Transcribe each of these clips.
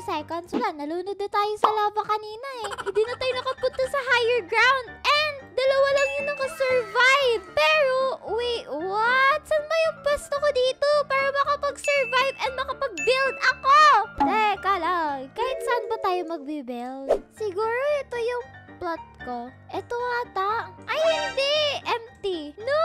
seconds. Wala, nalunod na tayo sa lava kanina eh. Hindi na tayo nakapunta sa higher ground. And dalawa lang yung nakasurvive. Pero, wait, what? Saan ba yung pwesto ko dito para makapag-survive and makapag-build ako? Teka lang, kahit saan ba tayo mag-build? Siguro ito yung plot ko. Ito ata. Ay, hindi! Empty. No!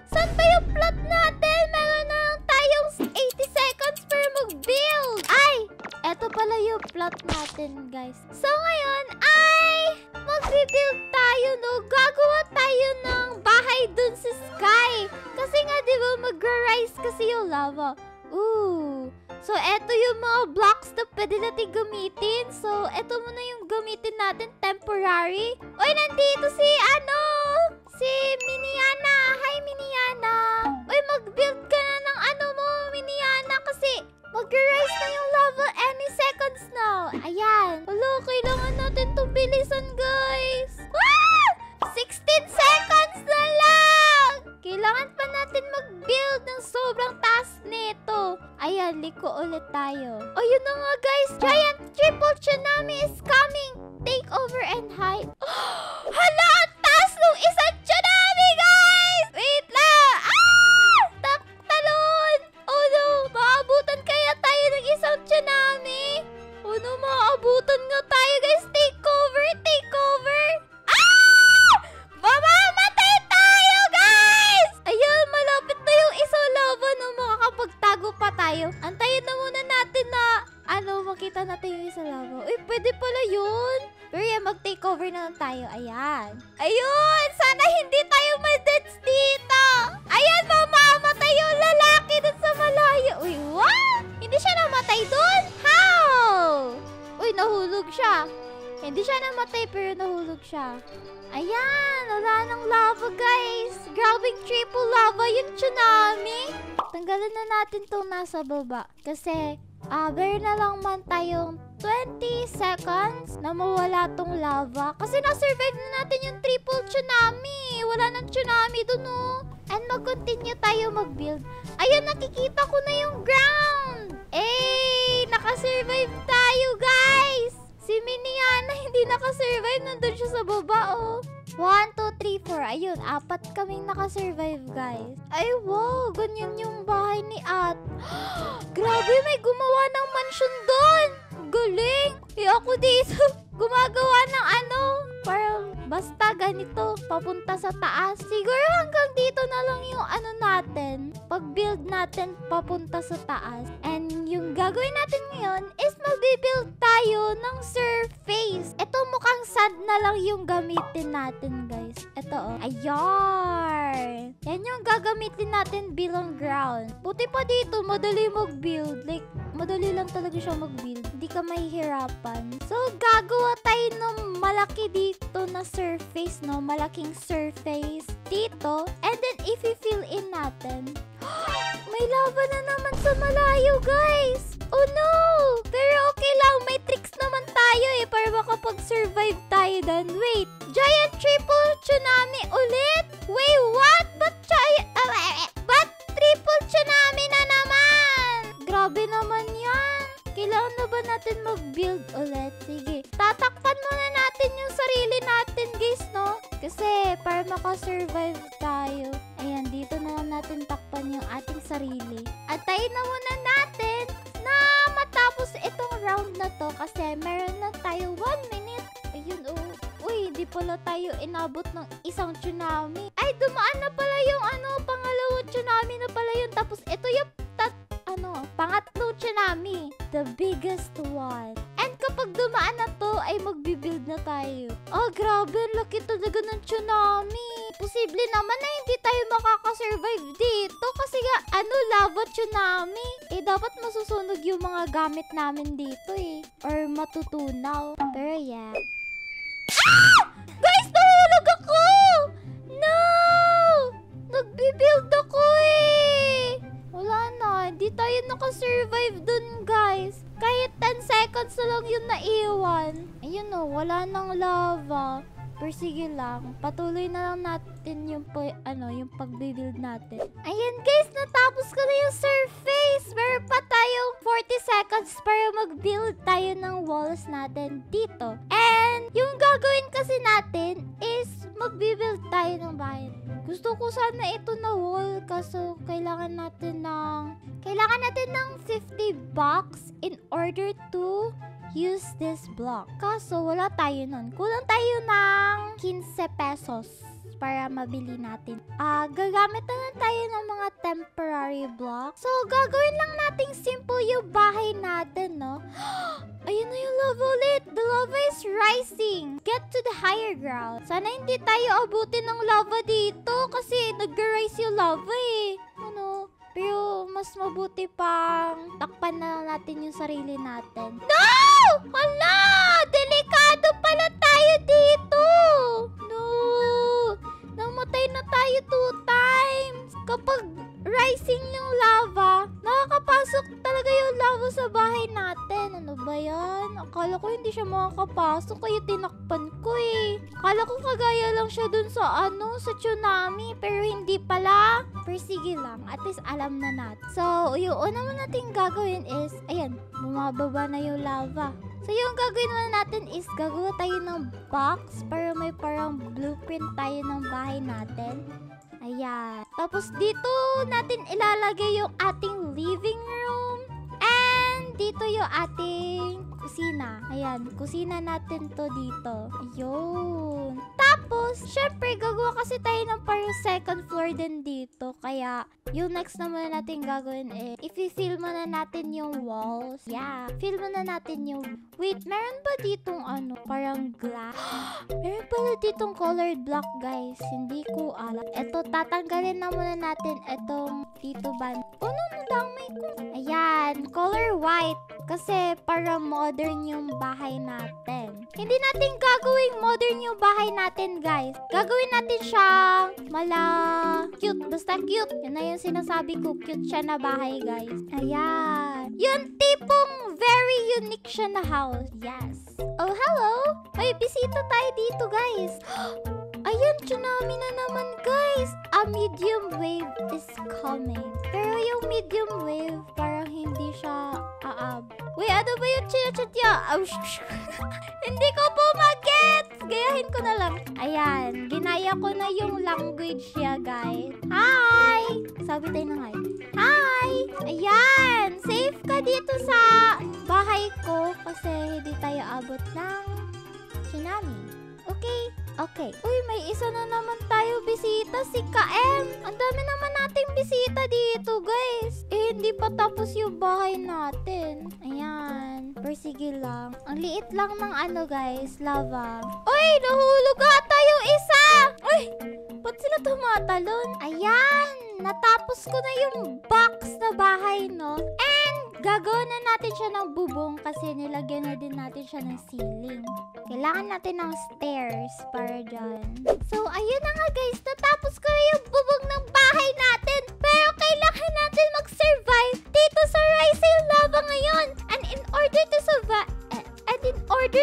Saan ba yung plot natin? Meron na lang tayong 80 seconds para mag-build. Ay! Eto pala yung plot natin, guys. So, ngayon ay mag-build tayo, no? Gagawa tayo ng bahay dun sa sky. Kasi nga, di ba, mag-rise kasi yung lava. Ooh. So, eto yung mga blocks na pwede natin gamitin. So, eto muna yung gamitin natin temporary. Uy, nandito si, si Miniana. Hi, Miniana. Uy, mag-build ka na ng mo, Miniana, kasi mag-rise na yung lava any seconds now. Ayan. Wala, kailangan natin itong bilisan, guys. Ah! 16 seconds na lang! Kailangan pa natin mag-build ng sobrang taas nito. Ayan, liko ulit tayo. O, yun na nga, guys. Giant triple tsunami is coming. Take over and hide. Hala, ang taas ng isang tsunami, guys! Wait lang! Ah! Talon! Oh no, maabutan kaya tayo ng isang tsunami? Oh no, maabutan nga tayo, guys. Take over, take over. Mamamatay tayo, guys! Ayun, malapit na yung isang lava, no? Makakapagtago pa tayo. Antayin na muna natin na, makita natin yung isang lava. Uy, pwede pala yun. Pero yan, mag-take over na lang tayo. Ayan. Ayun! Sana hindi tayo ma-deaths dito! Ayan, mamamatay yung lalaki dun sa malayo. Uy, what? Hindi siya namatay dun? How? Uy, nahulog siya. Hindi siya namatay pero nahulog siya. Ayan, wala ng lava, guys. Grabing triple lava yung tsunami. Tanggalin na natin itong nasa baba. Kasi, meron na lang man tayong 20 seconds na mawala tong lava. Kasi na-survive na natin yung triple tsunami. Wala ng tsunami dun, oh. And mag-continue tayo mag-build. Ayun, nakikita ko na yung ground. Eh, nakasurvive tayo, guys. Si Miniana hindi nakasurvive. Nandun siya sa baba, oh. 1, 2, 3, 4. Ayun, 4 kaming nakasurvive, guys. Ay, wow. Ganyan yung bahay ni At. Grabe, may gumawa ng mansion doon. Galing. Ako dito, gumagawa ng parang basta ganito, papunta sa taas. Siguro hanggang dito na lang yung natin. Pag-build natin papunta sa taas. And yung gagawin natin ngayon is mag-build tayo ng surface. Ito mukhang sand na lang yung gamitin natin, guys. Ito, oh. Ayan. Yan yung gagamitin natin bilang ground. Buti pa dito, madali mag-build. Like, madali lang talaga siya mag-build. Hindi ka mahihirapan. So, gagawa tayo ng malaki dito na surface, no? Malaking surface dito. And then, if we fill in natin, may lava na naman sa malayo, guys! Oh no! Pero okay lang, may tricks naman tayo para makapag-survive tayo doon. Wait, giant triple tsunami ulit? Wait, what? Ba't triple tsunami na naman? Grabe naman yan. Kailangan na ba natin mag-build ulit? Sige, tatakpan muna natin yung sarili natin, guys, no? Kasi para makasurvive tayo. Ayan, dito na lang natin takpan yung ating sarili. At tayo na muna natin na matapos itong round na to. Kasi meron na tayo 1 minute. Ayun, oh. Uy, di pala tayo inabot ng isang tsunami. Ay, dumaan na pala yung pangalawang tsunami na pala yun. Tapos ito yung pangatlong tsunami. The biggest one. And kapag dumaan na to, ay magbibuild na tayo. Oh, grabe. Laki talaga ng tsunami. Posible naman na hindi tayo makakasurvive dito. Kasi nga, lava tsunami. Dapat masusunog yung mga gamit namin dito, or matutunaw. Pero yeah. Guys, nahulog ako! No! Nagbibuild ako, Wala na. Hindi tayo nakasurvive dun, guys. Kahit 10 seconds na lang yung naiwan. Ayun, wala nang lava. Pero sige lang, patuloy na lang natin yung, yung pagbibuild natin. Ayan guys, natapos ko na yung surface. Meron pa tayong 40 seconds para mag-build tayo ng walls natin dito. And yung gagawin kasi natin is magbibuild tayo ng bahay. Gusto ko sana ito na wall kaso kailangan natin ng 50 bucks in order to use this block. Kaso wala tayo nun. Kulang tayo ng 15 pesos para mabili natin. Gagamit na lang tayo ng mga temporary blocks. So, gagawin lang nating simple yung bahay natin, no? Ayun na yung lava ulit. The lava is rising. Get to the higher ground. Sana hindi tayo abutin ng lava dito kasi nag-rise yung lava eh. Pero mas mabuti pang takpan na lang natin yung sarili natin. No! Hala! Delikado pala tayo dito! No! Namatay na tayo 2 times. Kapag rising yung lava, nakakapasok talaga yung lava sa bahay natin. Ano ba yan? Akala ko hindi siya makakapasok kaya tinakpan ko eh. Akala ko kagaya lang siya dun sa sa tsunami. Pero hindi pala. Pero sige lang. At least alam na natin. So, yung una mo natin gagawin is, ayan, bumababa na yung lava. So, yung gagawin naman natin is gagawa tayo ng box para may parang blueprint tayo ng bahay natin. Ayan. Tapos, dito natin ilalagay yung ating living room. And dito yung ating kusina. Ayan. Kusina natin to dito. Ayun. Tapos, syempre, gagawa kasi tayo ng parang second floor din dito. Kaya, yung next naman natin gagawin eh, i-fill muna natin yung walls. Yeah. Fill muna natin yung... Wait, meron ba ditong parang glass? Meron pala ditong colored block, guys. Hindi ko alam. Eto, tatanggalin na muna natin itong dito band. Damay ko. Ayan, color white. Kasi para modern yung bahay natin. Hindi natin gagawing modern yung bahay natin, guys. Gagawin natin siyang cute. Basta cute. Yan na yung sinasabi ko. Cute siya na bahay, guys. Ayan. Yung tipong very unique siya na house. Yes. Oh, hello. May bisita tayo dito, guys. Ayan, tsunami na naman, guys. A medium wave is coming. Pero yung medium wave, parang hindi siya Wait, ano ba yung chinachat niya? Hindi ko po mag-gets. Gayahin ko na lang. Ayan, ginaya ko na yung language niya, guys. Hi! Sabi tayo ng hi. Hi! Ayan, safe ka dito sa bahay ko kasi hindi tayo abot ng tsunami. Okay. Uy, may isa na naman tayo bisita, si KM. Ang dami naman nating bisita dito, guys. Eh, hindi pa tapos yung bahay natin. Ayan. Pero sige lang. Ang liit lang ng guys, lava. Uy, nahulog ata yung isa. Uy, ba't sila tumatalon? Ayan, natapos ko na yung box na bahay, no? And, gagawa na natin siya ng bubong kasi nilagyan na din natin siya ng ceiling. Kailangan natin ng stairs para dyan. So, ayun na nga guys. Natapos ko na yung bubong ng bahay natin. Pero kailangan natin mag-survive dito sa rising lava ngayon. And in order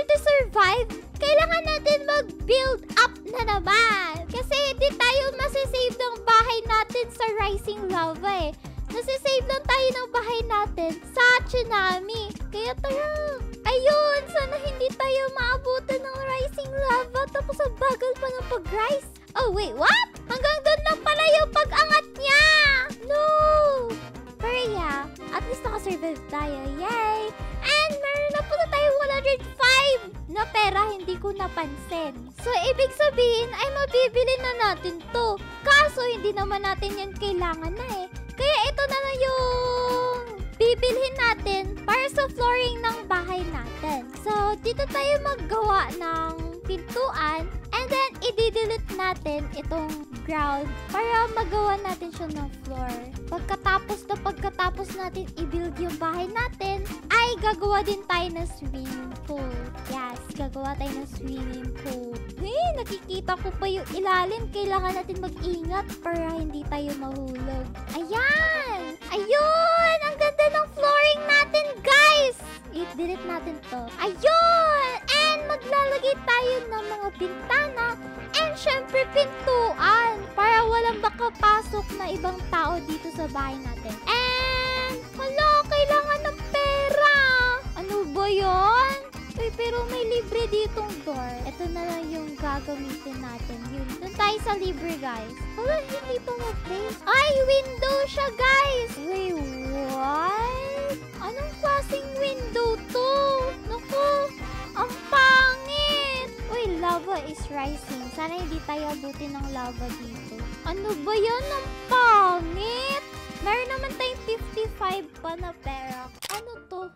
to survive, kailangan natin mag-build up na naman. Kasi hindi tayo masasave ng bahay natin sa rising lava eh. Nasisave lang tayo ng bahay natin sa tsunami. Kaya tara. Ayun, sana hindi tayo maabutan ng rising lava tapos ang bagal pa ng pag-rise. Oh, wait, what? Hanggang doon lang pala yung pag-angat niya. No! Pero yeah, at least nakasurvive tayo. Yay! And meron na pala tayo 105 na pera, hindi ko napansin. So, ibig sabihin ay mabibili na natin to. Kaso, hindi naman natin yan kailangan na eh. Kaya ito na lang yung bibilhin natin para sa flooring ng bahay natin. So, dito tayo maggawa ng pintuan and then i-delete natin itong ground para magawa natin siya ng floor. Pagkatapos natin i-build yung bahay natin, ay gagawa din tayo ng swimming pool. Yes, gagawa tayo ng swimming pool. Hey, nakikita ko pa yung ilalim. Kailangan natin mag-ingat para hindi tayo mahulog. Ayan! Ayun! Ang ganda ng flooring natin, guys! I-delete natin to. Ayun! And maglalagay tayo ng mga bintana syempre pintuan para walang makapasok na ibang tao dito sa bahay natin. And, hala, kailangan ng pera. Ano ba yun? Uy, pero may libre ditong door. Ito na lang yung gagamitin natin. Yun. Doon tayo sa libre, guys. Hala, hindi pa ma-place. Ay, window siya, guys. Wait, what? Anong klaseng window to? Naku, ang pangit. Uy, lava is rising. Sana hindi tayo abutin ng lava dito. Ano ba yan? Ang pangit. Meron naman tayong 55 pa na pera. Ano to?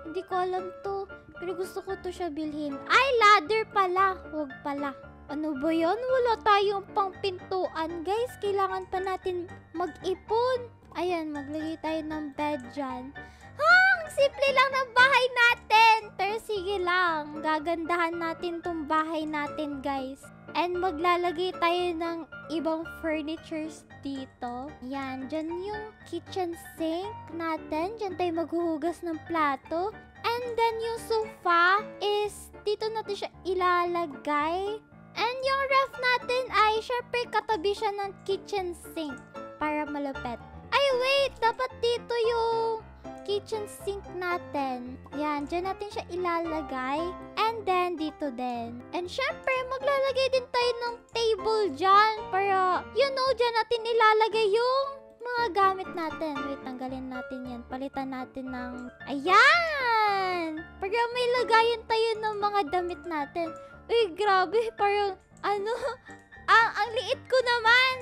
Hindi ko alam to. Pero gusto ko to siya bilhin. Ay, ladder pala. Huwag pala. Ano ba yan? Wala tayong pang pintuan, guys. Kailangan pa natin mag-ipon. Ayan, maglagay tayo ng bed dyan. Ang simple lang ng bahay natin. Pero sige lang. Gagandahan natin tong bahay natin, guys. And maglalagay tayo ng ibang furnitures dito. Yan, dyan yung kitchen sink natin. Dyan tayo maghuhugas ng plato. And then yung sofa is dito natin siya ilalagay. And yung ref natin ay syempre katabi siya ng kitchen sink para malupet. Ay wait, dapat dito yung kitchen sink natin. Yan, dyan natin siya ilalagay. And then dito din. And syempre maglalagay din tayo ng table dyan para dyan natin ilalagay yung mga gamit natin. Wait, tanggalin natin yan. Palitan natin ng... Ayan! Para may lagayan tayo ng mga damit natin. Uy, grabe. Parang, ang liit ko naman.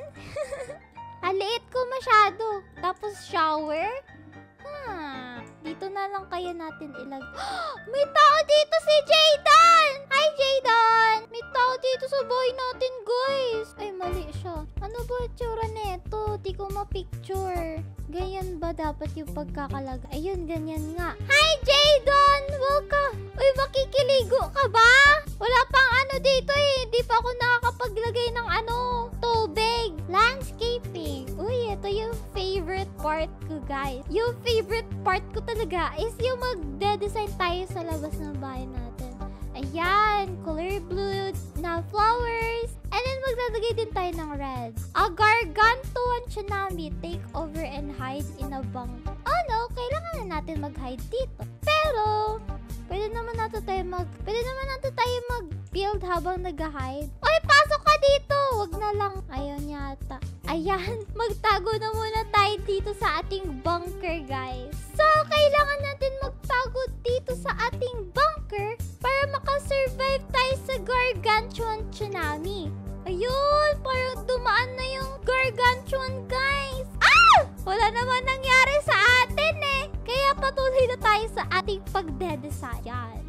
Ang liit ko masyado. Tapos shower. Dito na lang kaya natin May tao dito si Jayden! Hi, Jayden! May tao dito sa bahay natin, guys. Ay, mali siya. Ano ba itsura neto? Di ko ma-picture. Ganyan ba dapat yung pagkakalagay? Ayun, ganyan nga. Hi, Jayden! Welcome! Uy, makikiligo ka ba? Wala pang dito eh. Di pa ako nakakapaglagay ng tubig. Landscaping. Uy, ito yung favorite part ko, guys. Yung favorite part ko talaga is yung magde-design tayo sa labas ng bahay natin. Ayan, color blue na flowers. And then maglalagay din tayo ng red. A gargantuan tsunami take over and hide in a bunk. Oh no, kailangan na natin mag-hide dito. Pero, pwede naman natin tayo mag-build habang nag-hide. Oy, pasok ka dito! Wag na lang. Ayun yata. Ayan, magtago na muna tayo dito sa ating bunker, guys. So, kailangan natin magtago dito sa ating bunker para makasurvive tayo sa gargantuan tsunami. Ayun, parang dumaan na yung gargantuan, guys. Wala naman nangyari sa atin eh. Kaya patuloy na tayo sa ating pagdedesign.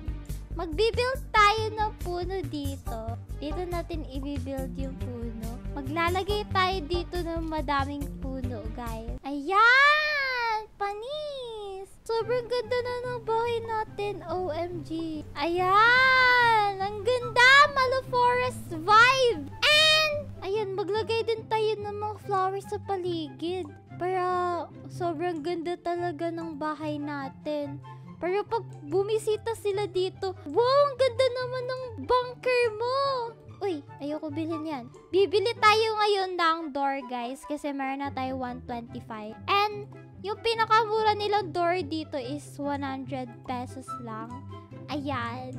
Magbibuild tayo ng puno dito. Dito natin i-build yung puno. Maglalagay tayo dito ng madaming puno, guys. Ayan! Panis! Sobrang ganda na ng bahay natin. OMG. Ayan! Ang ganda! Maloforest vibe! And, ayan, maglagay din tayo ng mga flowers sa paligid. Para sobrang ganda talaga ng bahay natin. Pero pag bumisita sila dito, wow, ang ganda naman ng bunker mo. Uy, ayoko bilhin yan. Bibili tayo ngayon ng door, guys. Kasi meron na tayo 125. And yung pinakamura nilang door dito is 100 pesos lang. Ayan.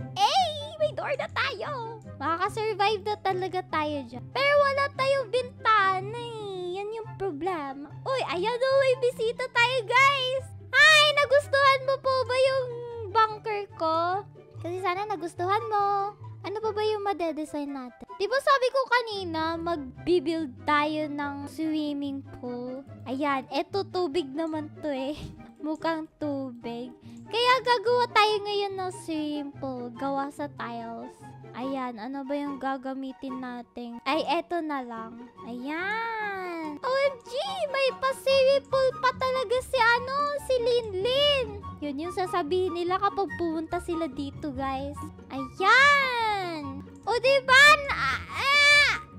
May door na tayo. Makakasurvive na talaga tayo dyan. Pero wala tayong bintana eh. Yan yung problema. Uy, ayan o, may bisita tayo, guys. Hi, nagustuhan mo po ba yung bunker ko? Kasi sana nagustuhan mo. Ano pa ba yung madedesign natin? Diba sabi ko kanina, magbibuild tayo ng swimming pool. Ayan, eto tubig naman to eh. Mukhang tubig. Kaya gagawa tayo ngayon ng swimming pool. Gawa sa tiles. Ayan, ano ba yung gagamitin natin? Ay, eto na lang. Ayan. OMG, may pa-swimming pool pa talaga si Linlin. Yun yung sasabihin nila kapag pumunta sila dito, guys. Ayan. O, diba?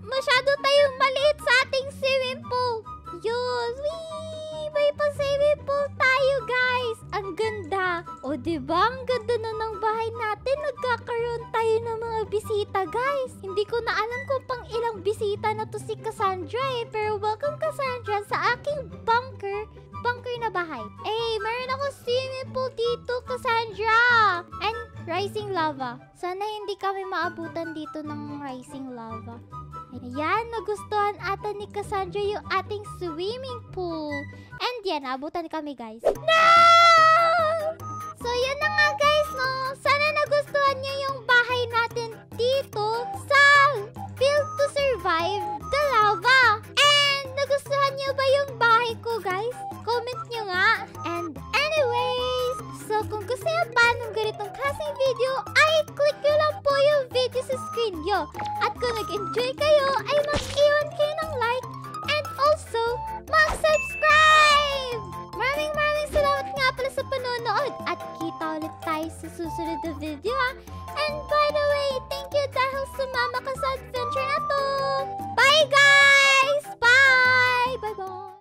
Masyado tayong maliit sa ating swimming pool. Yun. Whee! May pa-swimming pool tayo, guys. ang ganda. O diba, ang ganda na ng bahay natin. Nagkakaroon tayo ng mga bisita, guys. Hindi ko na alam kung pang ilang bisita na to si Cassandra eh. Pero welcome, Cassandra, sa aking bunker na bahay. Eh, meron ako swimming pool dito, Cassandra. And rising lava. Sana hindi kami maabutan dito ng rising lava. Ayan, nagustuhan ata ni Cassandra yung ating swimming pool. And yan, abutan kami, guys. No! So, yun na nga, guys, no? Sana nagustuhan niyo yung bahay natin dito sa Build to Survive the Lava. And nagustuhan niyo ba yung bahay ko, guys? Comment nyo nga. And anyways, so kung gusto nyo pa ng ganitong klaseng video, ay click nyo lang po yung video sa screen nyo. At kung nag-enjoy kayo, ay mag-iwan kayo ng like and also mag-subscribe! Maraming salamat nga pala sa panonood at kita ulit tayo sa susunod na video ha. And by the way, thank you dahil sumama ka sa adventure.